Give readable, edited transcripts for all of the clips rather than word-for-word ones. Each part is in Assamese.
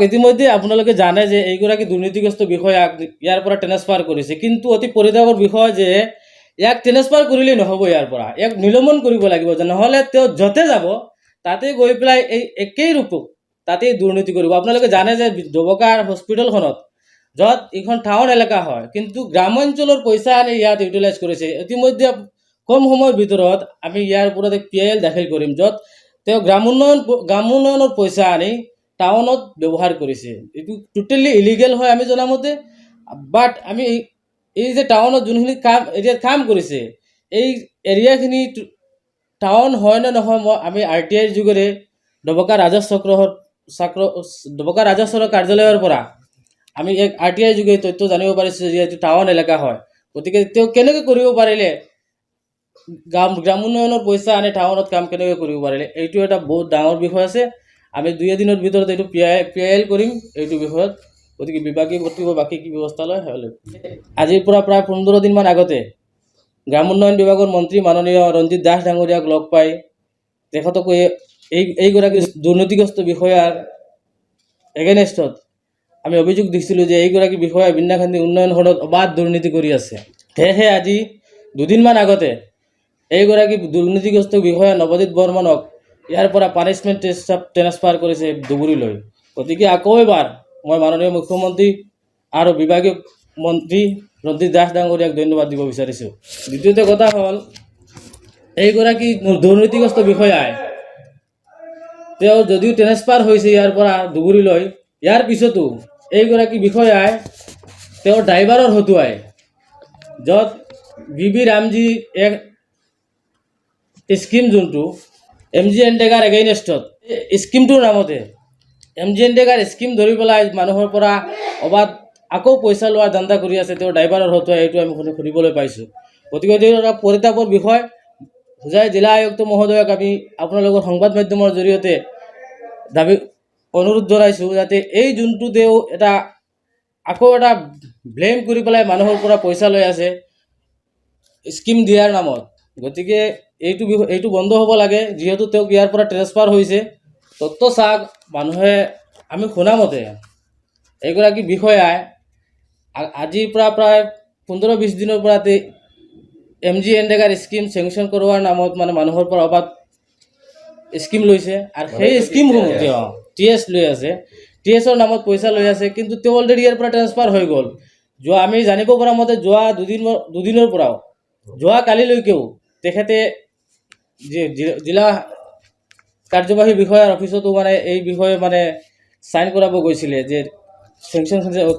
ইতিমধ্যে আপোনালোকে জানে যে এইগৰাকী দুৰ্নীতিগ্ৰস্ত বিষয়াক ইয়াৰ পৰা ট্ৰেন্সফাৰ কৰিছে, কিন্তু অতি পৰিতাপৰ বিষয় যে ইয়াক ট্ৰেন্সফাৰ কৰিলেই নহ'ব, ইয়াৰ পৰা ইয়াক নিলম্বন কৰিব লাগিব, যে নহ'লে তেওঁ য'তে যাব তাতে গৈ পেলাই এই একেই ৰূপক তাতেই দুৰ্নীতি কৰিব। আপোনালোকে জানে যে ডবকাৰ হস্পিটেলখনত য'ত এইখন টাউন এলেকা হয়, কিন্তু গ্ৰামাঞ্চলৰ পইচা আনি ইয়াত ইউটিলাইজ কৰিছে। ইতিমধ্যে কম সময়ৰ ভিতৰত আমি ইয়াৰ ওপৰত এক PIL দাখিল কৰিম, য'ত তেওঁ গ্ৰামোন্নয়নৰ পইচা আনি টাউনত ব্যৱহাৰ কৰিছে। এইটো টোটেলি ইলিগেল হয় আমি জনামতে। বাট আমি এই যে টাউনত যোনখিনি এৰিয়াত কাম কৰিছে, এই এৰিয়াখিনি টাউন হয় নে নহয়, আমি RTIৰ যোগেৰে ডবকা ৰাজহ কাৰ্যালয়ৰ পৰা আমি এক RTIৰ যোগে তথ্য জানিব পাৰিছোঁ যে এইটো টাউন এলেকা হয়। গতিকে তেওঁ কেনেকৈ কৰিব পাৰিলে, গ্ৰামোন্নয়নৰ পইচা আনি টাউনত কাম কেনেকৈ কৰিব পাৰিলে, এইটো এটা বহুত ডাঙৰ বিষয় আছে। আমি 2 দিনৰ ভিতৰত এইটো PIL কৰিম এইটো বিষয়ত। গতিকে বিভাগীয় কৰ্তৃপক্ষ বাকী কি ব্যৱস্থা লয় হ'লে। আজিৰ পৰা প্ৰায় 15 দিনমান আগতে গ্ৰামোন্নয়ন বিভাগৰ মন্ত্ৰী মাননীয় ৰঞ্জিত দাস ডাঙৰীয়াক লগ পাই তেখেতক এইগৰাকী দুৰ্নীতিগ্ৰস্ত বিষয়াৰ এগেইনষ্টত আমি অভিযোগ দিছিলোঁ যে এইগৰাকী বিষয়া বিন্যাখান্দি উন্নয়ন খণ্ডত অবাধ দুৰ্নীতি কৰি আছে। সেয়েহে আজি 2 দিনমান আগতে এইগৰাকী দুৰ্নীতিগ্ৰস্ত বিষয়া নৱজিত বৰ্মনক ইয়াৰ পৰা পানিছমেণ্ট ট্ৰেন্সফাৰ কৰিছে ধুবুৰীলৈ। গতিকে আকৌ এবাৰ মই মাননীয় মুখ্যমন্ত্ৰী আৰু বিভাগীয় মন্ত্ৰী ৰঞ্জিত দাস ডাঙৰীয়াক ধন্যবাদ দিব বিচাৰিছোঁ। দ্বিতীয়তে কথা হ'ল, এইগৰাকী দুৰ্নীতিগ্ৰস্ত বিষয়াই তেওঁ যদিও ট্ৰেন্সফাৰ হৈছে ইয়াৰ পৰা ধুবুৰীলৈ, ইয়াৰ পিছতো এইগৰাকী বিষয়াই তেওঁৰ ড্ৰাইভাৰৰ হতুৱাই য'ত BB ৰামজী এক স্কিম যোনটো MGNDR এগেইনষ্টত, স্কিমটোৰ নামতে MGNDR স্কিম ধৰি পেলাই মানুহৰ পৰা অবাধ আকৌ পইচা লোৱাৰ ধান্দা কৰি আছে তেওঁৰ ড্ৰাইভাৰৰ হতুৱাই, এইটো আমি শুনিবলৈ পাইছোঁ। গতিকে এইটো এটা পৰিতাপৰ বিষয়। হোজাই জিলা আয়ুক্ত মহোদয়ক আমি আপোনালোকৰ সংবাদ মাধ্যমৰ জৰিয়তে অনুৰোধ জনাইছোঁ যাতে এই যোনটো তেওঁ আকৌ এটা ব্লেম কৰি পেলাই মানুহৰ পৰা পইচা লৈ আছে স্কিম দিয়াৰ নামত। গতিকে এইটো বন্ধ হ'ব লাগে, যিহেতু তেওঁক ইয়াৰ পৰা ট্ৰেন্সফাৰ হৈছে। তত্ত্ব চাওক, মানুহে আমি শুনামতে এইগৰাকী বিষয়াই আজিৰ পৰা প্ৰায় 15-20 দিনৰ পৰা MGNDR স্কিম চেংচন কৰোৱাৰ নামত মানুহৰ পৰা অবাধ স্কিম লৈছে, আৰু সেই স্কিমসমূহ তেওঁ TS লৈ আছে, TSৰ নামত পইচা লৈ আছে। কিন্তু তেওঁ অলৰেডি ইয়াৰ পৰা ট্ৰেন্সফাৰ হৈ গ'ল। আমি জানিব পৰা মতে যোৱা দুদিনৰ পৰাও যোৱা কালিলৈকেও তেখেতে জিলা কাৰ্যবাহী বিষয়াৰ অফিচতো এই বিষয়ে চাইন কৰাব গৈছিলে যে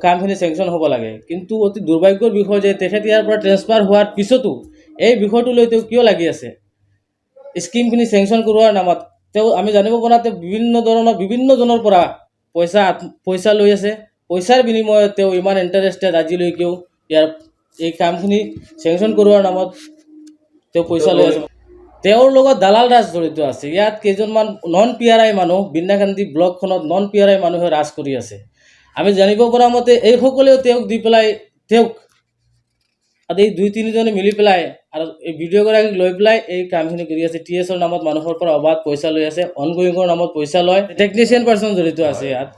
কামখিনি চেংচন হ'ব লাগে। কিন্তু অতি দুৰ্ভাগ্যৰ বিষয় যে তেখেতে ইয়াৰ পৰা ট্ৰেন্সফাৰ হোৱাৰ পিছতো এই বিষয়টো লৈ তেওঁ কিয় লাগি আছে স্কিমখিনি চেংচন কৰোৱাৰ নামত। তেওঁ আমি জানিব পৰাতে বিভিন্নজনৰ পৰা পইচা লৈ আছে। পইচাৰ বিনিময়ত তেওঁ ইমান ইণ্টাৰেষ্টেড আজিলৈকেও এই কামখিনি চেংচন কৰোৱাৰ নামত তেওঁ পইচা লৈ আছে। তেওঁৰ লগত দালাল ৰাজ জড়িত আছে। ইয়াত কেইজনমান নন PRI মানুহ, বিন্যাখান্দি ব্লকখনত নন PRI মানুহে ৰাজ কৰি আছে। আমি জানিব পৰা মতে এইসকলেও তেওঁক দি পেলাই এই 2-3জনে মিলি পেলাই আৰু এই ভিডিঅ'গৰাকীক লৈ পেলাই এই কামখিনি কৰি আছে। TSৰ নামত মানুহৰ পৰা অবাধ পইচা লৈ আছে, অনগোয়িঙৰ নামত পইচা লয়। টেকনিচিয়ান পাৰ্চন জড়িত আছে ইয়াত,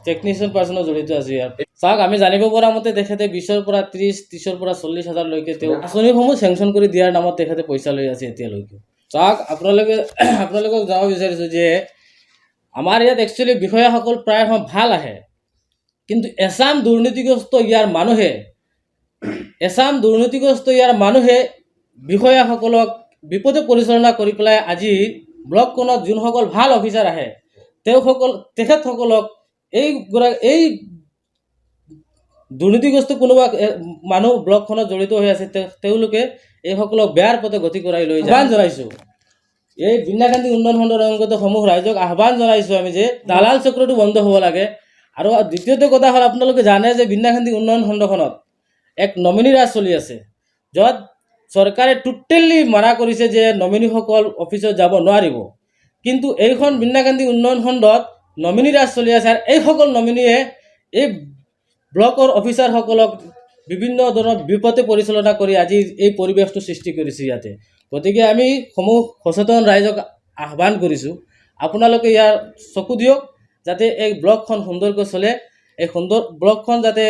ইয়াত চাওক, আমি জানিব পৰা মতে তেখেতে 20ৰ পৰা 30-30ৰ পৰা 40 হাজাৰলৈকে তেওঁ আঁচনিসমূহ চেংচন কৰি দিয়াৰ নামত তেখেতে পইচা লৈ আছে এতিয়ালৈকে। চাওক, আপোনালোকক যাব বিচাৰিছোঁ যে আমাৰ ইয়াত একচুৱেলি বিষয়াসকল প্ৰায় ভাল আহে, কিন্তু এছাম দুৰ্নীতিগ্ৰস্ত ইয়াৰ মানুহে বিষয়াসকলক বিপদে পৰিচালনা কৰি পেলাই আজি ব্লকখনত যোনসকল ভাল অফিচাৰ আহে তেখেতসকলক এই দুৰ্নীতিগ্ৰস্ত কোনোবা মানুহ ব্লকখনত জড়িত হৈ আছে, তেওঁলোকে এইসকলক বেয়াৰ পথে গতি কৰাই লৈ যায়। আহ্বান জনাইছোঁ এই বিন্যাখান্দি উন্নয়ন খণ্ডৰ অন্তৰ্গত সমূহ ৰাইজক আহ্বান জনাইছোঁ আমি যে দালাল চক্ৰটো বন্ধ হ'ব লাগে। আৰু দ্বিতীয়তে কথা হ'ল, আপোনালোকে জানে যে বিন্যাখান্দি উন্নয়ন খণ্ডখনত এক নমিনী ৰাজ চলি আছে, য'ত চৰকাৰে টোটেলি মানা কৰিছে যে নমিনীসকল অফিচত যাব নোৱাৰিব। কিন্তু এইখন বিন্যাখান্দি উন্নয়ন খণ্ডত নমিনী ৰাজ চলি আছে, আৰু এইসকল নমিনীয়ে এই ব্লকৰ অফিচাৰসকলক বিভিন্ন ধৰণৰ বিপদে পৰিচালনা কৰি আজি এই পৰিৱেশটো সৃষ্টি কৰিছে ইয়াতে। গতিকে আমি সমূহ সচেতন ৰাইজক আহ্বান কৰিছোঁ, আপোনালোকে ইয়াৰ চকু দিয়ক যাতে এই ব্লকখন সুন্দৰকৈ চলে, এই সুন্দৰ ব্লকখন যাতে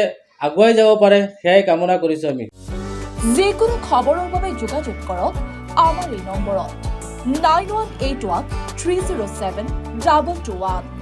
আগুৱাই যাব পাৰে সেয়াই কামনা কৰিছোঁ আমি। যিকোনো খবৰৰ বাবে যোগাযোগ কৰক আমাৰ এই নম্বৰত 9181 307 2221।